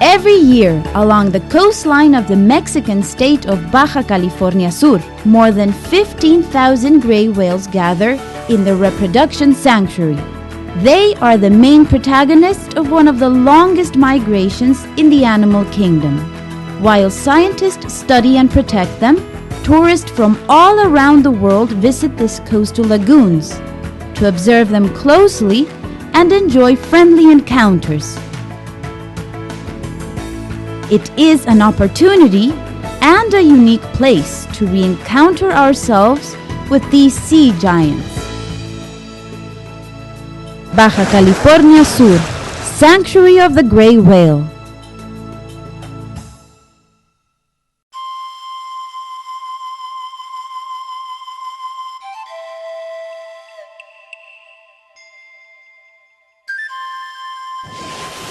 Every year, along the coastline of the Mexican state of Baja California Sur, more than 15,000 gray whales gather in the reproduction sanctuary. They are the main protagonists of one of the longest migrations in the animal kingdom. While scientists study and protect them, tourists from all around the world visit these coastal lagoons to observe them closely and enjoy friendly encounters. It is an opportunity and a unique place to re-encounter ourselves with these sea giants. Baja California Sur, Sanctuary of the Gray Whale.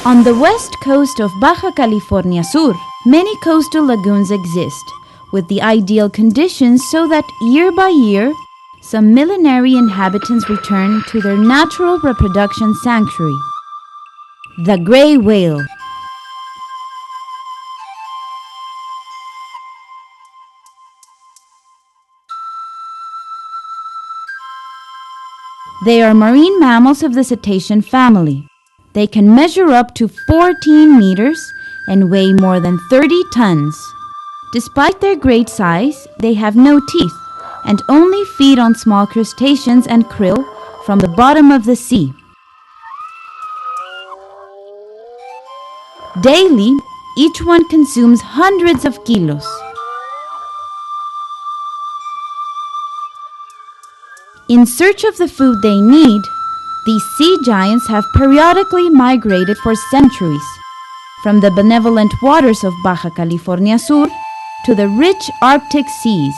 On the west coast of Baja California Sur, many coastal lagoons exist, with the ideal conditions so that year by year, some millenary inhabitants return to their natural reproduction sanctuary, the gray whale. They are marine mammals of the cetacean family. They can measure up to 14 meters and weigh more than 30 tons. Despite their great size, they have no teeth and only feed on small crustaceans and krill from the bottom of the sea. Daily, each one consumes hundreds of kilos. In search of the food they need, these sea giants have periodically migrated for centuries, from the benevolent waters of Baja California Sur to the rich Arctic seas.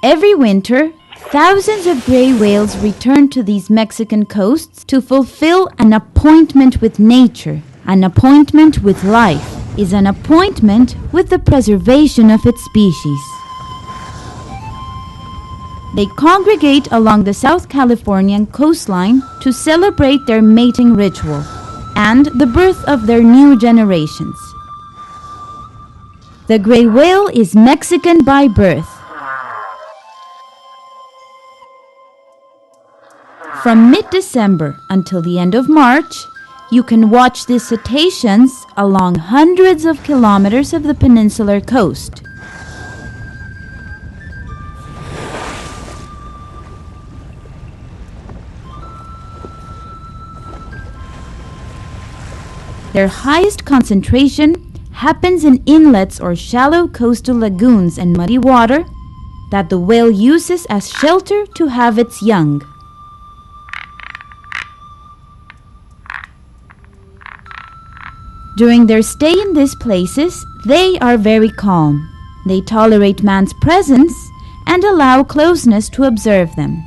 Every winter, thousands of gray whales return to these Mexican coasts to fulfill an appointment with nature. An appointment with life is an appointment with the preservation of its species. They congregate along the South Californian coastline to celebrate their mating ritual and the birth of their new generations. The gray whale is Mexican by birth. From mid-December until the end of March, you can watch these cetaceans along hundreds of kilometers of the peninsular coast. Their highest concentration happens in inlets or shallow coastal lagoons and muddy water that the whale uses as shelter to have its young. During their stay in these places, they are very calm. They tolerate man's presence and allow closeness to observe them.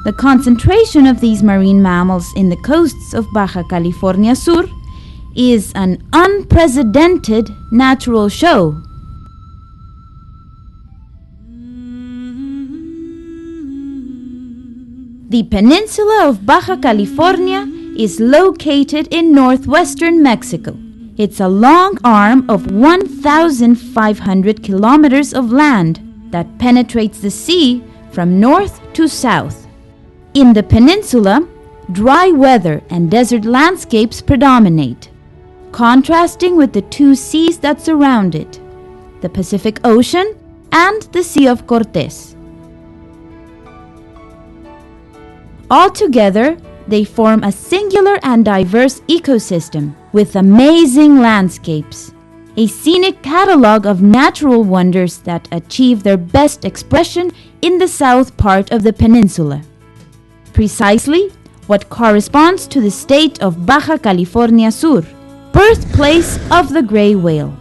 The concentration of these marine mammals in the coasts of Baja California Sur is an unprecedented natural show. The peninsula of Baja California is located in northwestern Mexico. It's a long arm of 1,500 kilometers of land that penetrates the sea from north to south. In the peninsula, dry weather and desert landscapes predominate, contrasting with the two seas that surround it, the Pacific Ocean and the Sea of Cortés. Altogether, they form a singular and diverse ecosystem with amazing landscapes, a scenic catalog of natural wonders that achieve their best expression in the south part of the peninsula. Precisely what corresponds to the state of Baja California Sur, birthplace of the gray whale.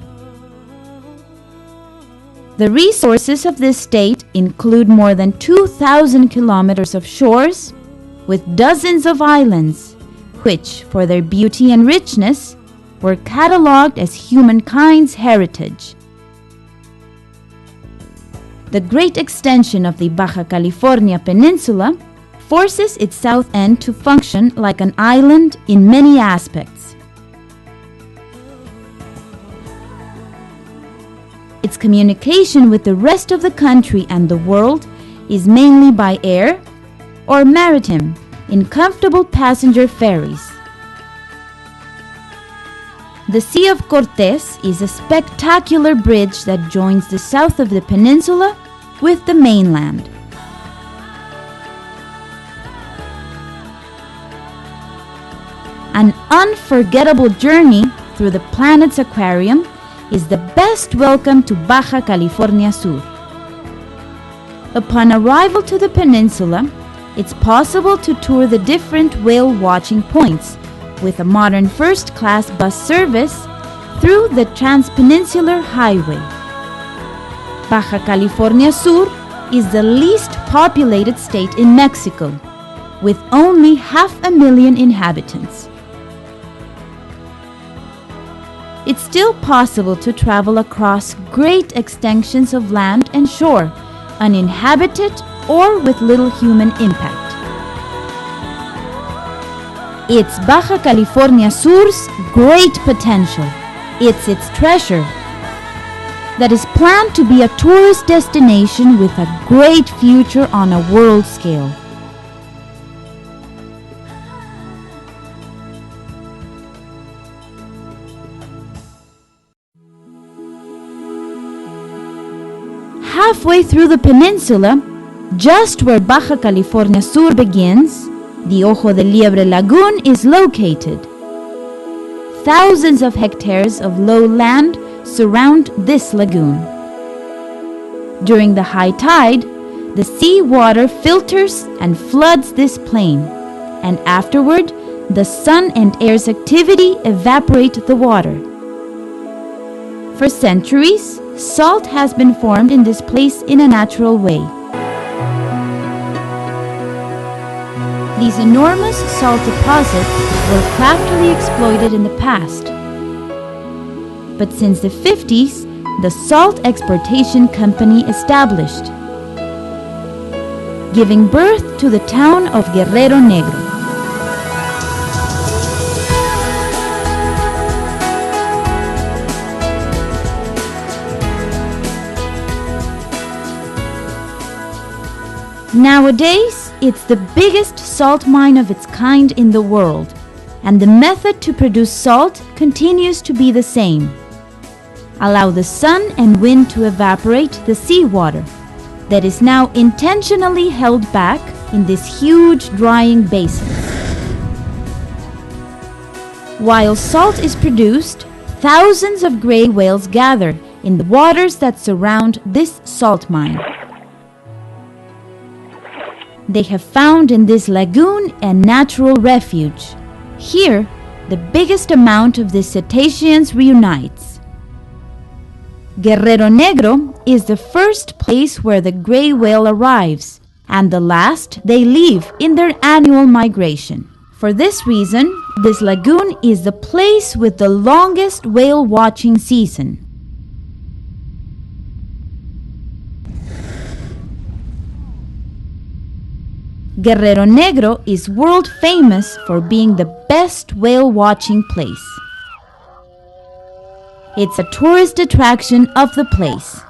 The resources of this state include more than 2,000 kilometers of shores, with dozens of islands, which, for their beauty and richness, were catalogued as humankind's heritage. The great extension of the Baja California Peninsula forces its south end to function like an island in many aspects. Its communication with the rest of the country and the world is mainly by air or maritime in comfortable passenger ferries. The Sea of Cortés is a spectacular bridge that joins the south of the peninsula with the mainland. An unforgettable journey through the planet's aquarium is the best welcome to Baja California Sur. Upon arrival to the peninsula, it's possible to tour the different whale watching points with a modern first-class bus service through the Transpeninsular Highway. Baja California Sur is the least populated state in Mexico, with only 500,000 inhabitants. It's still possible to travel across great extensions of land and shore, uninhabited or with little human impact. It's Baja California Sur's great potential. It's its treasure that is planned to be a tourist destination with a great future on a world scale. Halfway through the peninsula, just where Baja California Sur begins, the Ojo de Liebre Lagoon is located. Thousands of hectares of low land surround this lagoon. During the high tide, the sea water filters and floods this plain, and afterward, the sun and air's activity evaporate the water. For centuries, salt has been formed in this place in a natural way. These enormous salt deposits were craftily exploited in the past. But since the 50s, the Salt Exportation Company established, giving birth to the town of Guerrero Negro. Nowadays, it's the biggest salt mine of its kind in the world, and the method to produce salt continues to be the same. Allow the sun and wind to evaporate the seawater that is now intentionally held back in this huge drying basin. While salt is produced, thousands of gray whales gather in the waters that surround this salt mine. They have found in this lagoon a natural refuge. Here, the biggest amount of the cetaceans reunites. Guerrero Negro is the first place where the gray whale arrives, and the last they leave in their annual migration. For this reason, this lagoon is the place with the longest whale watching season. Guerrero Negro is world famous for being the best whale watching place. It's a tourist attraction of the place.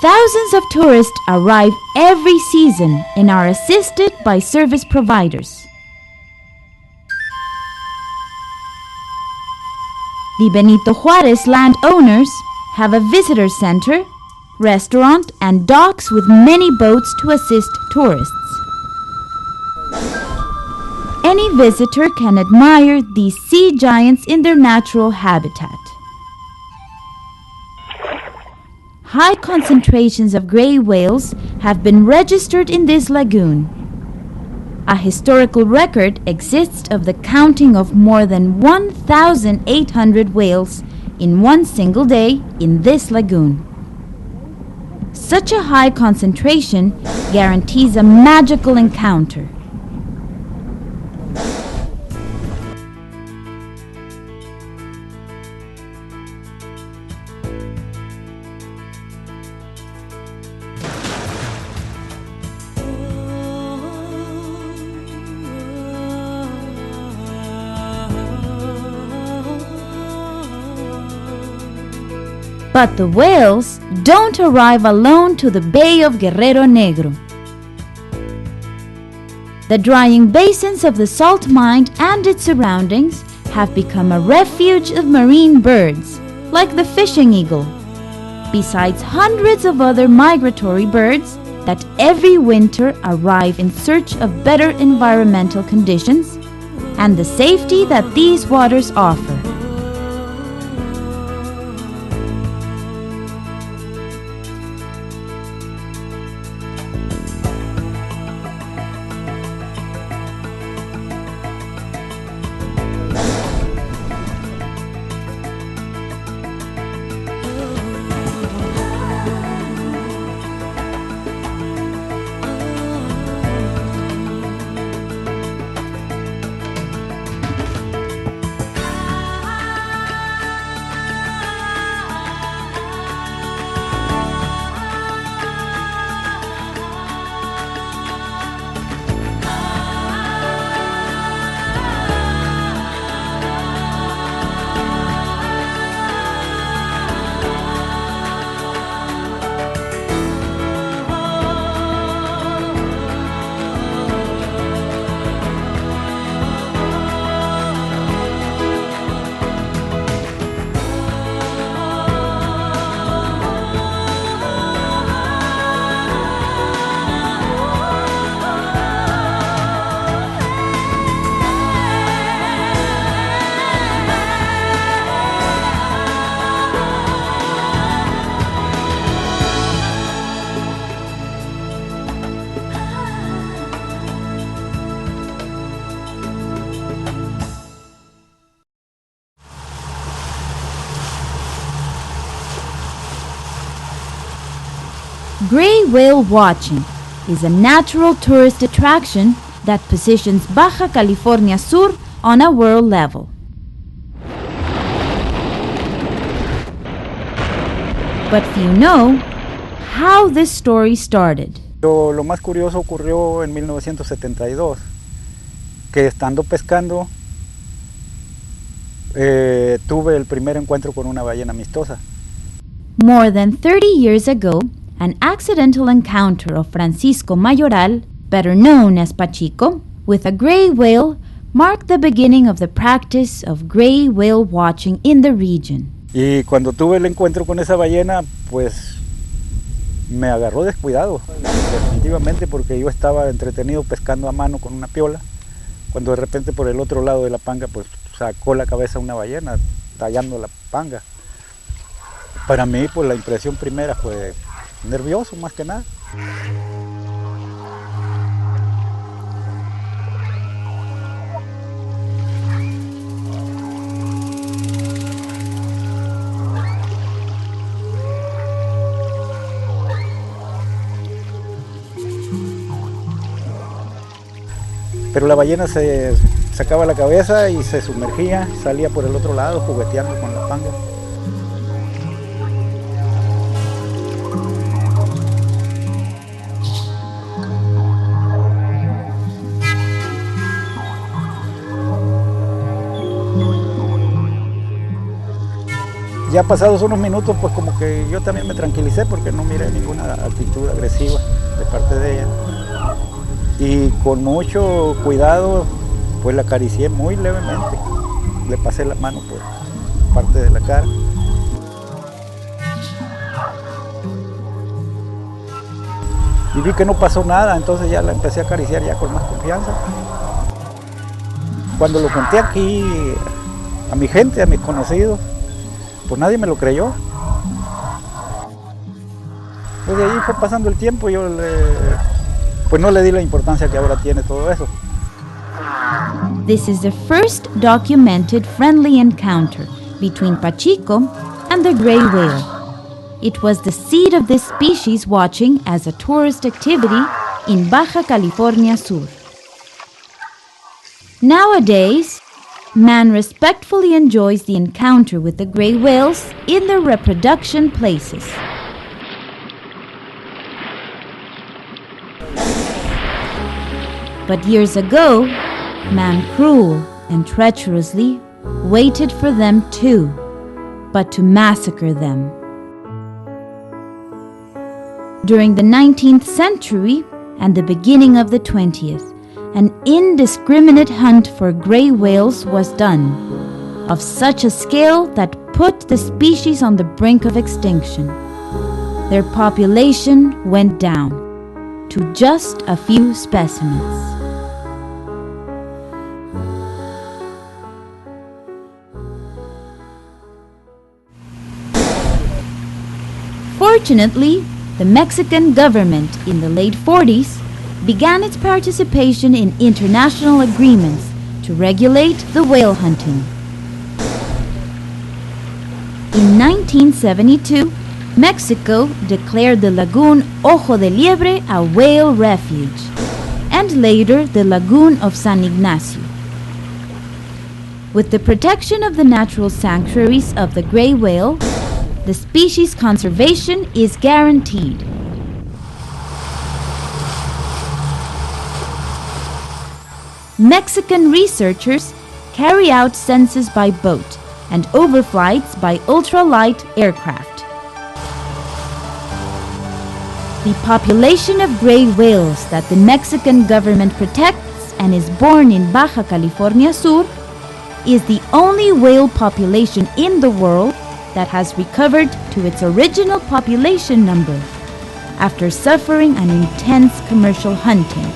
Thousands of tourists arrive every season and are assisted by service providers. The Benito Juárez landowners have a visitor center, restaurant, and docks with many boats to assist tourists. Any visitor can admire these sea giants in their natural habitat. High concentrations of gray whales have been registered in this lagoon. A historical record exists of the counting of more than 1,800 whales in one single day in this lagoon. Such a high concentration guarantees a magical encounter. But the whales don't arrive alone to the Bay of Guerrero Negro. The drying basins of the salt mine and its surroundings have become a refuge of marine birds, like the fishing eagle, besides hundreds of other migratory birds that every winter arrive in search of better environmental conditions and the safety that these waters offer. Gray whale watching is a natural tourist attraction that positions Baja California Sur on a world level. But few know how this story started. Lo más curioso ocurrió en 1972, que estando pescando tuve el primer encuentro con una ballena amistosa. More than 30 years ago, an accidental encounter of Francisco Mayoral, better known as Pachico, with a gray whale marked the beginning of the practice of gray whale watching in the region. Y cuando tuve el encuentro con esa ballena, pues me agarró descuidado, definitivamente, porque yo estaba entretenido pescando a mano con una piola, cuando de repente por el otro lado de la panga pues sacó la cabeza una ballena, tallando la panga. Para mí pues la impresión primera fue nervioso más que nada. Pero la ballena se sacaba la cabeza y se sumergía, salía por el otro lado jugueteando con la panga. Ya pasados unos minutos, pues como que yo también me tranquilicé porque no miré ninguna actitud agresiva de parte de ella. Y con mucho cuidado, pues la acaricié muy levemente. Le pasé la mano por parte de la cara. Y vi que no pasó nada, entonces ya la empecé a acariciar ya con más confianza. Cuando lo conté aquí a mi gente, a mis conocidos, pues nadie me lo creyó. Pues de ahí fue pasando el tiempo, pues no le di la importancia que ahora tiene todo eso. This is the first documented friendly encounter between Pachico and the gray whale. It was the seed of this species watching as a tourist activity in Baja California Sur. Nowadays, man respectfully enjoys the encounter with the gray whales in their reproduction places. But years ago, man cruel and treacherously waited for them too, but to massacre them. During the 19th century and the beginning of the 20th, an indiscriminate hunt for gray whales was done, of such a scale that put the species on the brink of extinction. Their population went down to just a few specimens. Fortunately, the Mexican government in the late 40s began its participation in international agreements to regulate the whale hunting. In 1972, Mexico declared the lagoon Ojo de Liebre a whale refuge, and later the lagoon of San Ignacio. With the protection of the natural sanctuaries of the gray whale, the species conservation is guaranteed. Mexican researchers carry out census by boat and overflights by ultralight aircraft. The population of gray whales that the Mexican government protects and is born in Baja California Sur is the only whale population in the world that has recovered to its original population number after suffering an intense commercial hunting.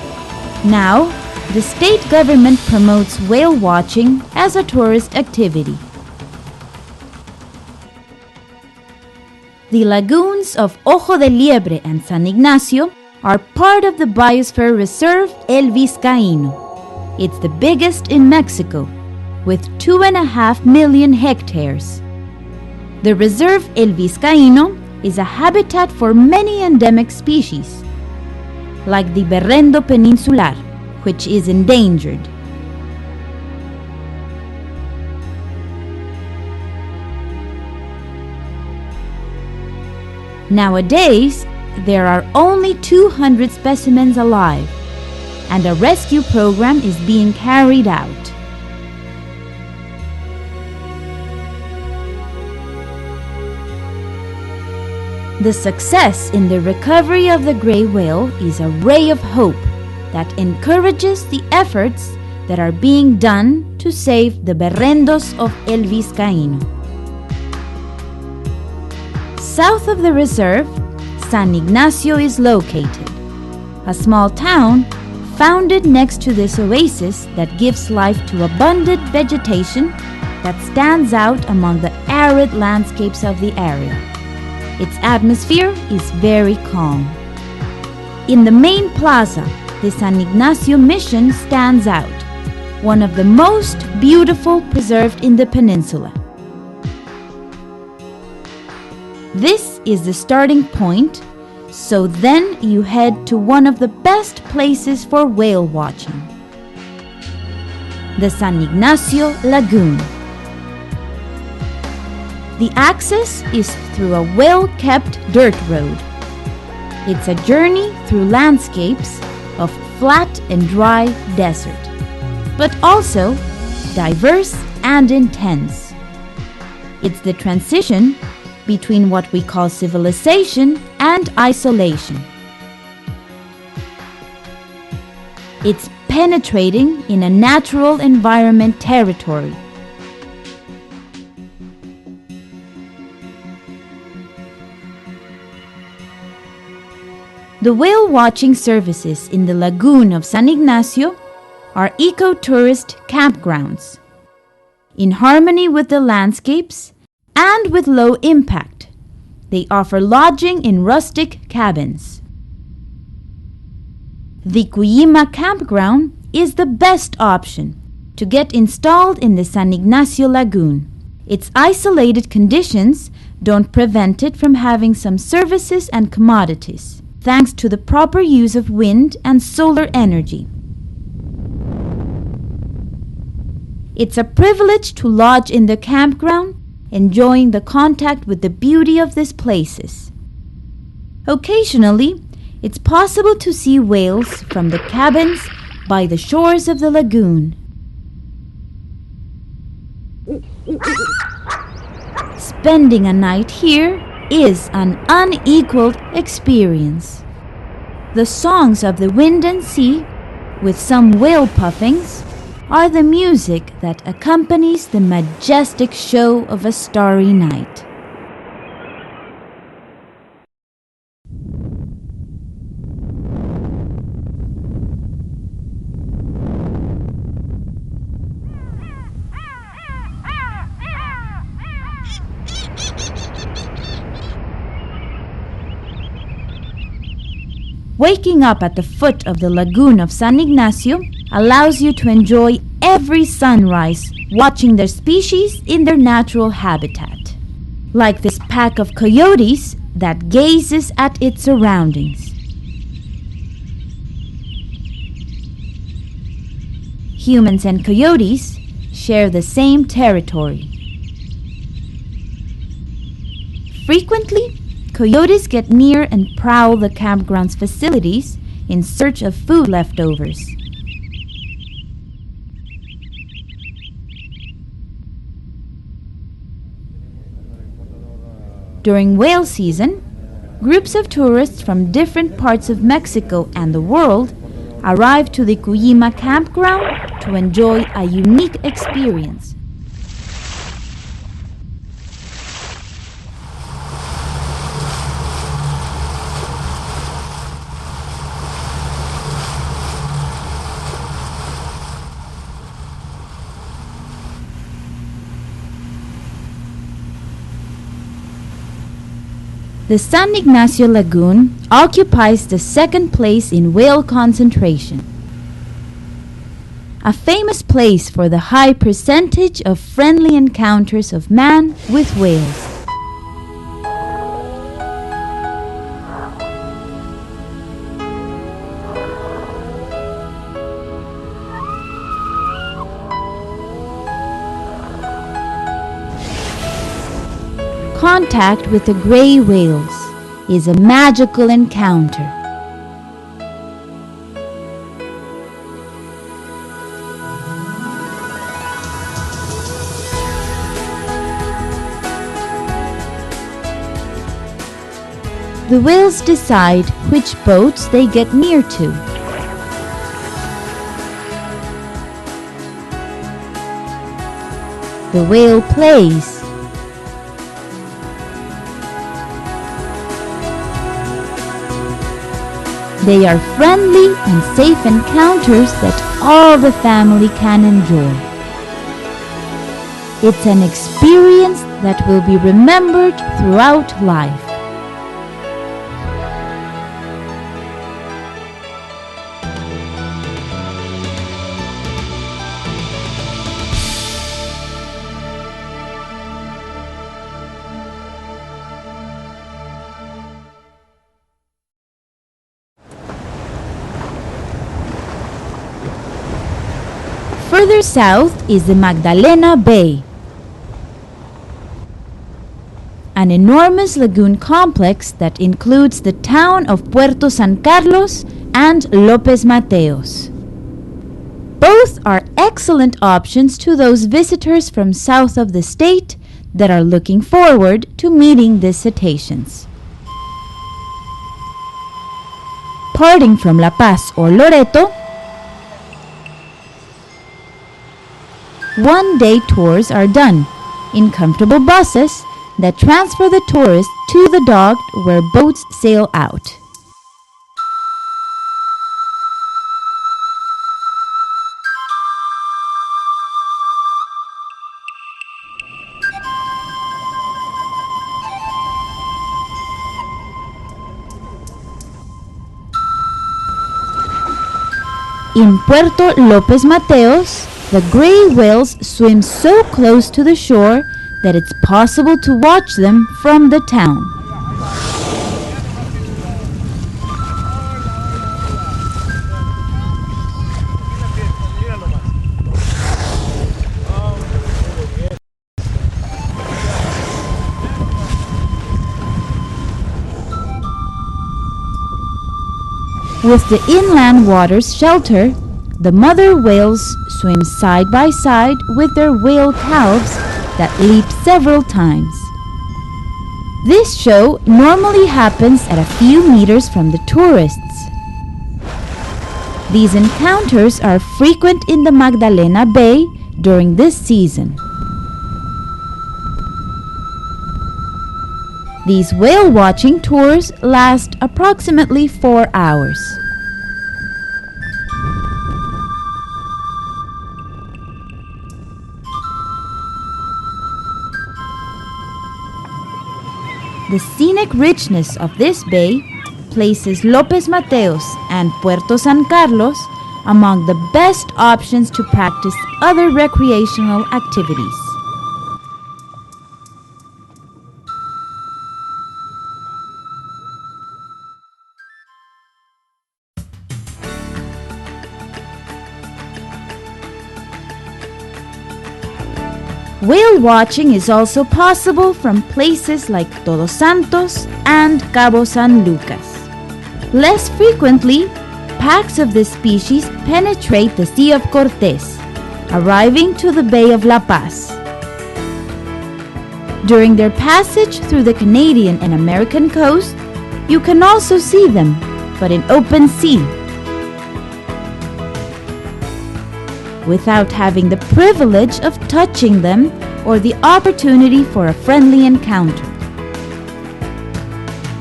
Now, the state government promotes whale watching as a tourist activity. The lagoons of Ojo de Liebre and San Ignacio are part of the Biosphere Reserve El Vizcaíno. It's the biggest in Mexico, with 2.5 million hectares. The reserve El Vizcaíno is a habitat for many endemic species, like the berrendo peninsular, which is endangered. Nowadays, there are only 200 specimens alive, and a rescue program is being carried out. The success in the recovery of the gray whale is a ray of hope that encourages the efforts that are being done to save the berrendos of El Vizcaíno. South of the reserve, San Ignacio is located, a small town founded next to this oasis that gives life to abundant vegetation that stands out among the arid landscapes of the area. Its atmosphere is very calm. In the main plaza, the San Ignacio Mission stands out, one of the most beautiful preserved in the peninsula. This is the starting point, so then you head to one of the best places for whale watching, the San Ignacio Lagoon. The access is through a well-kept dirt road. It's a journey through landscapes of flat and dry desert, but also diverse and intense. It's the transition between what we call civilization and isolation. It's penetrating in a natural environment territory. The whale watching services in the lagoon of San Ignacio are eco-tourist campgrounds, in harmony with the landscapes and with low impact. They offer lodging in rustic cabins. The Cuyima campground is the best option to get installed in the San Ignacio Lagoon. Its isolated conditions don't prevent it from having some services and commodities, thanks to the proper use of wind and solar energy. It's a privilege to lodge in the campground, enjoying the contact with the beauty of these places. Occasionally, it's possible to see whales from the cabins by the shores of the lagoon. Spending a night here is an unequaled experience. The songs of the wind and sea, with some whale puffings, are the music that accompanies the majestic show of a starry night. Waking up at the foot of the lagoon of San Ignacio allows you to enjoy every sunrise, watching their species in their natural habitat. Like this pack of coyotes that gazes at its surroundings. Humans and coyotes share the same territory. Frequently, coyotes get near and prowl the campground's facilities in search of food leftovers. During whale season, groups of tourists from different parts of Mexico and the world arrive to the Cuyima campground to enjoy a unique experience. The San Ignacio Lagoon occupies the second place in whale concentration. A famous place for the high percentage of friendly encounters of man with whales. Contact with the gray whales is a magical encounter. The whales decide which boats they get near to. The whale plays. They are friendly and safe encounters that all the family can enjoy. It's an experience that will be remembered throughout life. Further south is the Magdalena Bay, an enormous lagoon complex that includes the town of Puerto San Carlos and López Mateos. Both are excellent options to those visitors from south of the state that are looking forward to meeting these cetaceans. Parting from La Paz or Loreto, one-day tours are done in comfortable buses that transfer the tourists to the dock where boats sail out. In Puerto López Mateos, the gray whales swim so close to the shore that it's possible to watch them from the town. With the inland waters shelter, the mother whales swim side by side with their whale calves that leap several times. This show normally happens at a few meters from the tourists. These encounters are frequent in the Magdalena Bay during this season. These whale watching tours last approximately 4 hours. The scenic richness of this bay places López Mateos and Puerto San Carlos among the best options to practice other recreational activities. Whale watching is also possible from places like Todos Santos and Cabo San Lucas. Less frequently, packs of this species penetrate the Sea of Cortés, arriving to the Bay of La Paz. During their passage through the Canadian and American coast, you can also see them, but in open sea, without having the privilege of touching them or the opportunity for a friendly encounter.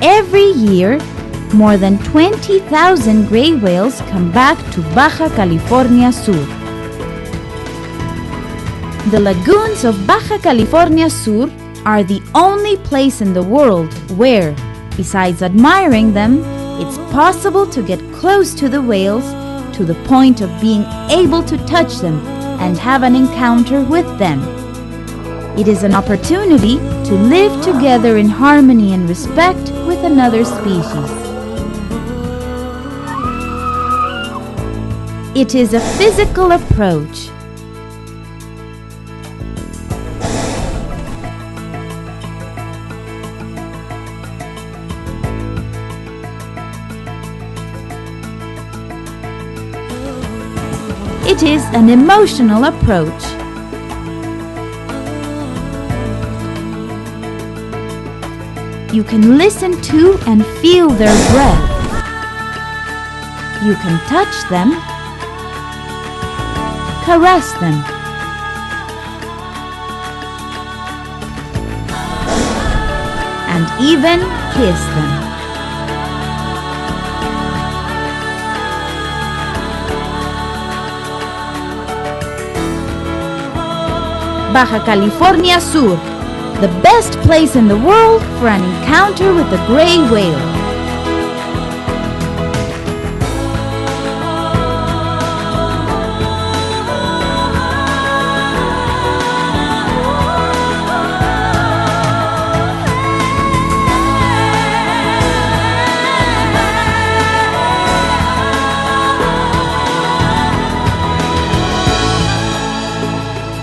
Every year, more than 20,000 gray whales come back to Baja California Sur. The lagoons of Baja California Sur are the only place in the world where, besides admiring them, it's possible to get close to the whales to the point of being able to touch them and have an encounter with them. It is an opportunity to live together in harmony and respect with another species. It is a physical approach. It is an emotional approach. You can listen to and feel their breath. You can touch them, caress them, and even kiss them. Baja California Sur, the best place in the world for an encounter with the gray whale.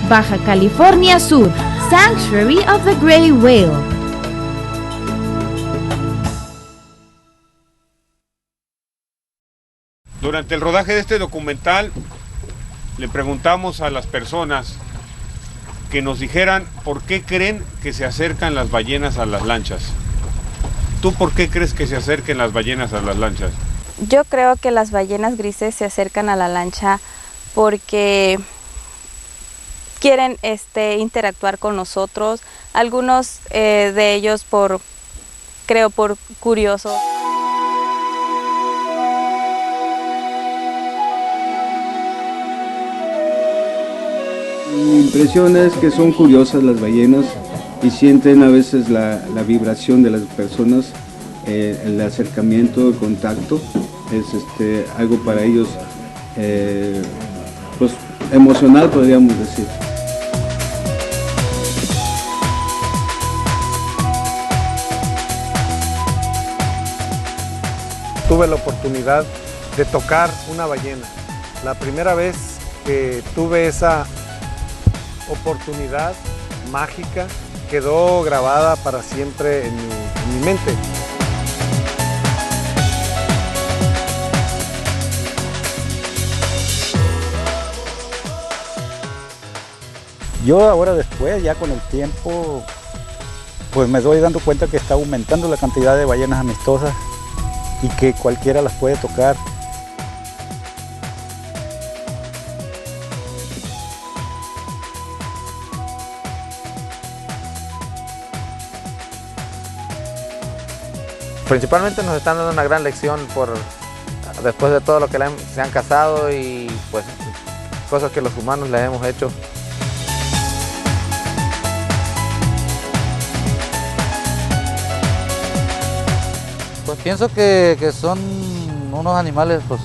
Baja California Sur, Sanctuary of the Gray Whale. Durante el rodaje de este documental le preguntamos a las personas que nos dijeran por qué creen que se acercan las ballenas a las lanchas. ¿Tú por qué crees que se acerquen las ballenas a las lanchas? Yo creo que las ballenas grises se acercan a la lancha porque quieren interactuar con nosotros, algunos de ellos por curiosos. Mi impresión es que son curiosas las ballenas y sienten a veces la vibración de las personas, el acercamiento, el contacto, es algo para ellos pues, emocional, podríamos decir. Tuve la oportunidad de tocar una ballena. La primera vez que tuve esa oportunidad mágica quedó grabada para siempre en mi mente. Yo ahora después, ya con el tiempo, pues me doy dando cuenta que está aumentando la cantidad de ballenas amistosas y que cualquiera las puede tocar. Principalmente nos están dando una gran lección después de todo lo que se han casado y pues cosas que los humanos les hemos hecho. Pues pienso que son unos animales pues,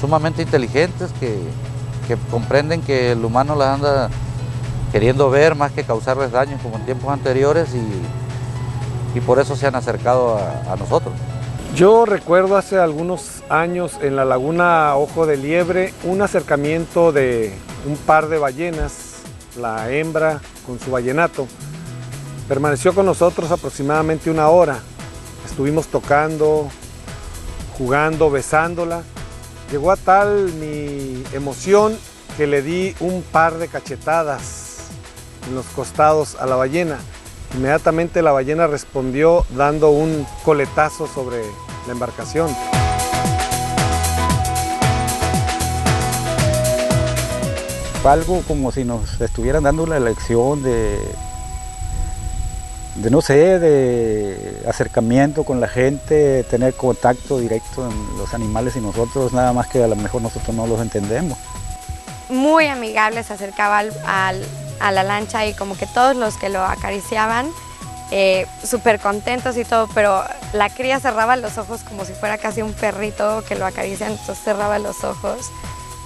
sumamente inteligentes que comprenden que el humano las anda queriendo ver más que causarles daño como en tiempos anteriores y por eso se han acercado a nosotros. Yo recuerdo hace algunos años en la laguna Ojo de Liebre un acercamiento de un par de ballenas, la hembra con su ballenato. Permaneció con nosotros aproximadamente 1 hora. Estuvimos tocando, jugando, besándola. Llegó a tal mi emoción que le di un par de cachetadas en los costados a la ballena. Inmediatamente la ballena respondió dando un coletazo sobre la embarcación. Algo como si nos estuvieran dando la lección de no sé, de acercamiento con la gente, tener contacto directo en los animales y nosotros, nada más que a lo mejor nosotros no los entendemos. Muy amigable, se acercaba a la lancha y como que todos los que lo acariciaban, súper contentos y todo, pero la cría cerraba los ojos como si fuera casi un perrito que lo acarician, entonces cerraba los ojos.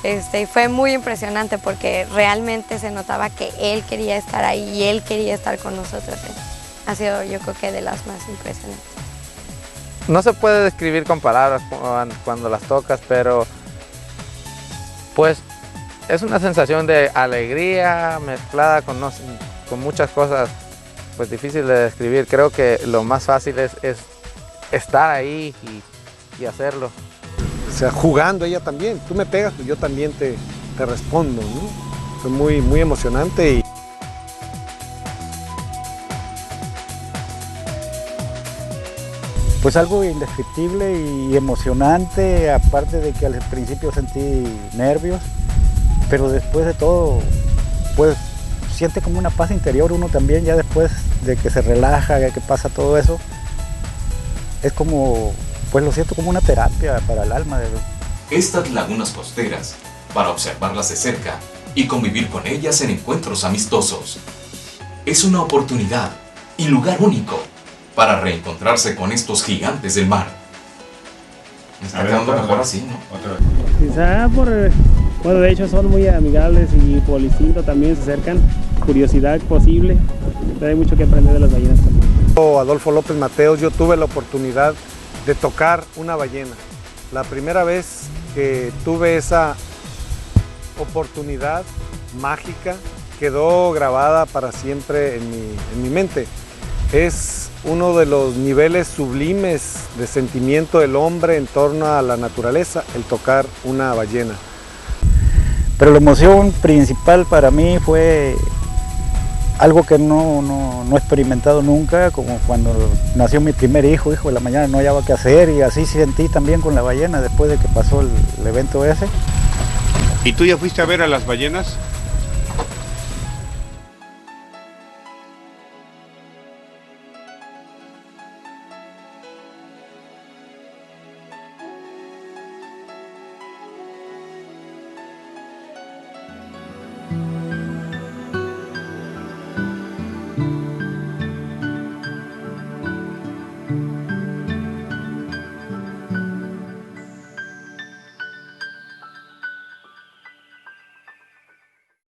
Y fue muy impresionante porque realmente se notaba que él quería estar ahí y él quería estar con nosotros. Ha sido, yo creo que de las más impresionantes. No se puede describir con palabras cuando las tocas, pero pues es una sensación de alegría mezclada con muchas cosas pues difíciles de describir. Creo que lo más fácil es estar ahí y hacerlo. O sea, jugando ella también. Tú me pegas, pues yo también te respondo, ¿no? Fue muy, muy emocionante. Pues algo indescriptible y emocionante, aparte de que al principio sentí nervios, pero después de todo, pues siente como una paz interior uno también, ya después de que se relaja, ya que pasa todo eso, es como, pues lo siento como una terapia para el alma. Estas lagunas costeras, para observarlas de cerca y convivir con ellas en encuentros amistosos, es una oportunidad y lugar único para reencontrarse con estos gigantes del mar. Me está quedando mejor así, ¿no? Quizá bueno, de hecho son muy amigables y por el instinto también se acercan, curiosidad posible, pero hay mucho que aprender de las ballenas también. Adolfo López Mateos, yo tuve la oportunidad de tocar una ballena. La primera vez que tuve esa oportunidad mágica quedó grabada para siempre en mi mente. Es uno de los niveles sublimes de sentimiento del hombre en torno a la naturaleza, el tocar una ballena. Pero la emoción principal para mí fue algo que no he experimentado nunca, como cuando nació mi primer hijo de la mañana, no hallaba qué hacer, y así sentí también con la ballena después de que pasó el evento ese. ¿Y tú ya fuiste a ver a las ballenas?